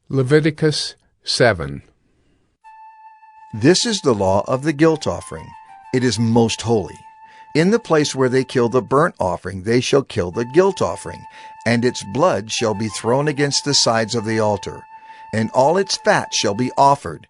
Leviticus 7. This is the law of the guilt offering. It is most holy. In the place where they kill the burnt offering, they shall kill the guilt offering, and its blood shall be thrown against the sides of the altar, and all its fat shall be offered,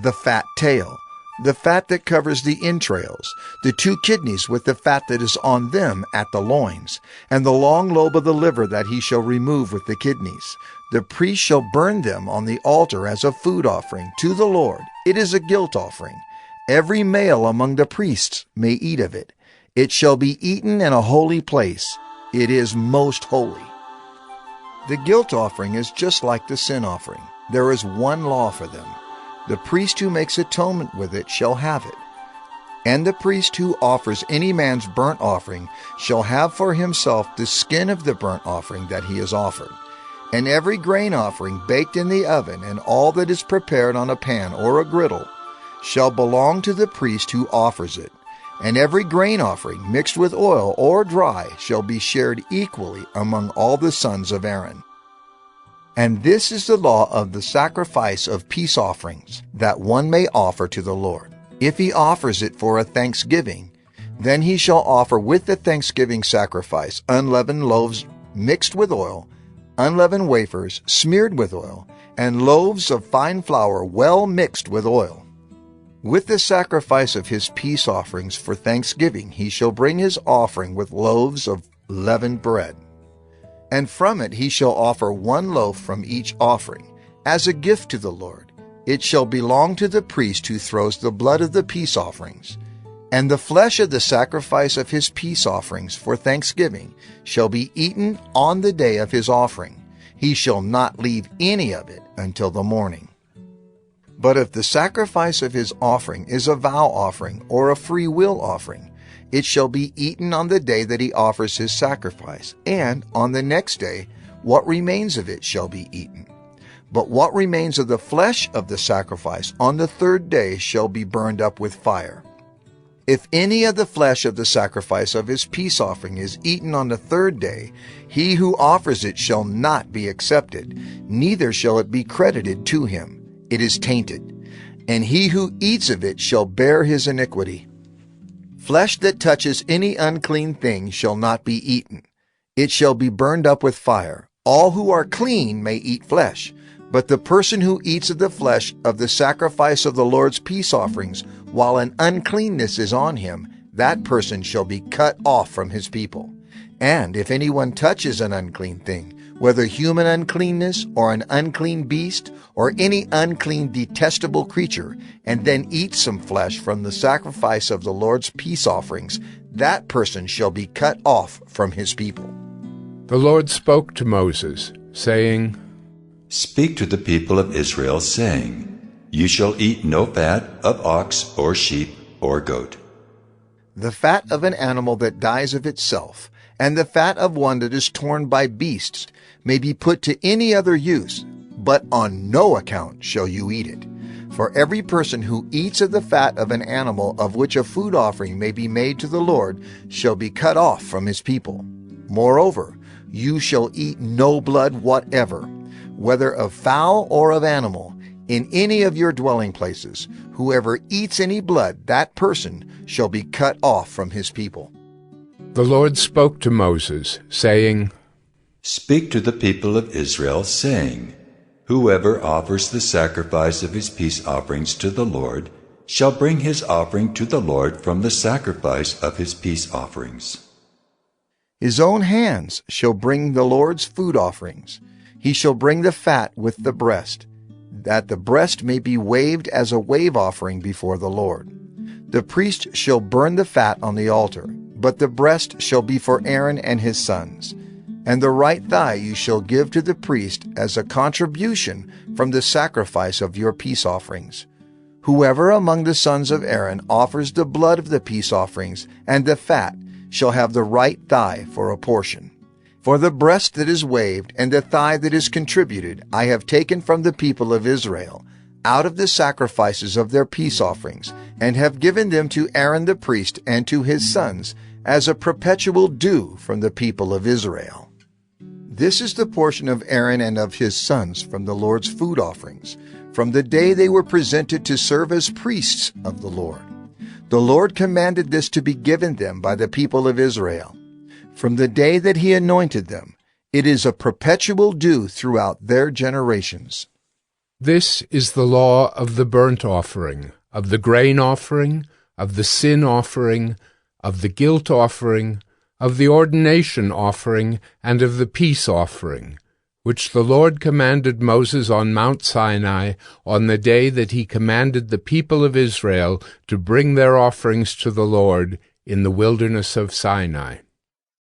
the fat tail, the fat that covers the entrails, the 2 kidneys with the fat that is on them at the loins, and the long lobe of the liver that he shall remove with the kidneys. The priest shall burn them on the altar as a food offering to the Lord. It is a guilt offering. Every male among the priests may eat of it. It shall be eaten in a holy place. It is most holy. The guilt offering is just like the sin offering. There is one law for them. The priest who makes atonement with it shall have it. And the priest who offers any man's burnt offering shall have for himself the skin of the burnt offering that he has offered. And every grain offering baked in the oven, and all that is prepared on a pan or a griddle, shall belong to the priest who offers it. And every grain offering mixed with oil or dry shall be shared equally among all the sons of Aaron. And this is the law of the sacrifice of peace offerings, that one may offer to the Lord. If he offers it for a thanksgiving, then he shall offer with the thanksgiving sacrifice unleavened loaves mixed with oil, unleavened wafers smeared with oil, and loaves of fine flour well mixed with oil. With the sacrifice of his peace offerings for thanksgiving, he shall bring his offering with loaves of leavened bread. And from it he shall offer 1 loaf from each offering, as a gift to the Lord. It shall belong to the priest who throws the blood of the peace offerings. And the flesh of the sacrifice of his peace offerings for thanksgiving shall be eaten on the day of his offering. He shall not leave any of it until the morning. But if the sacrifice of his offering is a vow offering or a free will offering, it shall be eaten on the day that he offers his sacrifice, and on the next day what remains of it shall be eaten. But what remains of the flesh of the sacrifice on the 3rd day shall be burned up with fire. If any of the flesh of the sacrifice of his peace offering is eaten on the 3rd day, he who offers it shall not be accepted, neither shall it be credited to him. It is tainted, and he who eats of it shall bear his iniquity. Flesh that touches any unclean thing shall not be eaten. It shall be burned up with fire. All who are clean may eat flesh, but the person who eats of the flesh of the sacrifice of the Lord's peace offerings, while an uncleanness is on him, that person shall be cut off from his people. And if anyone touches an unclean thing, whether human uncleanness or an unclean beast or any unclean detestable creature, and then eats some flesh from the sacrifice of the Lord's peace offerings, that person shall be cut off from his people. The Lord spoke to Moses, saying, Speak to the people of Israel, saying, You shall eat no fat of ox or sheep or goat. The fat of an animal that dies of itself, and the fat of one that is torn by beasts, may be put to any other use, but on no account shall you eat it. For every person who eats of the fat of an animal of which a food offering may be made to the Lord shall be cut off from his people. Moreover, you shall eat no blood whatever, whether of fowl or of animal, in any of your dwelling places. Whoever eats any blood, that person shall be cut off from his people. The Lord spoke to Moses, saying, Speak to the people of Israel, saying, Whoever offers the sacrifice of his peace offerings to the Lord shall bring his offering to the Lord from the sacrifice of his peace offerings. His own hands shall bring the Lord's food offerings. He shall bring the fat with the breast, that the breast may be waved as a wave offering before the Lord. The priest shall burn the fat on the altar, but the breast shall be for Aaron and his sons. And the right thigh you shall give to the priest as a contribution from the sacrifice of your peace offerings. Whoever among the sons of Aaron offers the blood of the peace offerings and the fat shall have the right thigh for a portion. For the breast that is waved and the thigh that is contributed I have taken from the people of Israel, out of the sacrifices of their peace offerings, and have given them to Aaron the priest and to his sons as a perpetual due from the people of Israel. This is the portion of Aaron and of his sons from the Lord's food offerings, from the day they were presented to serve as priests of the Lord. The Lord commanded this to be given them by the people of Israel. From the day that he anointed them, it is a perpetual due throughout their generations. This is the law of the burnt offering, of the grain offering, of the sin offering, of the guilt offering, of the ordination offering, and of the peace offering, which the Lord commanded Moses on Mount Sinai on the day that he commanded the people of Israel to bring their offerings to the Lord in the wilderness of Sinai.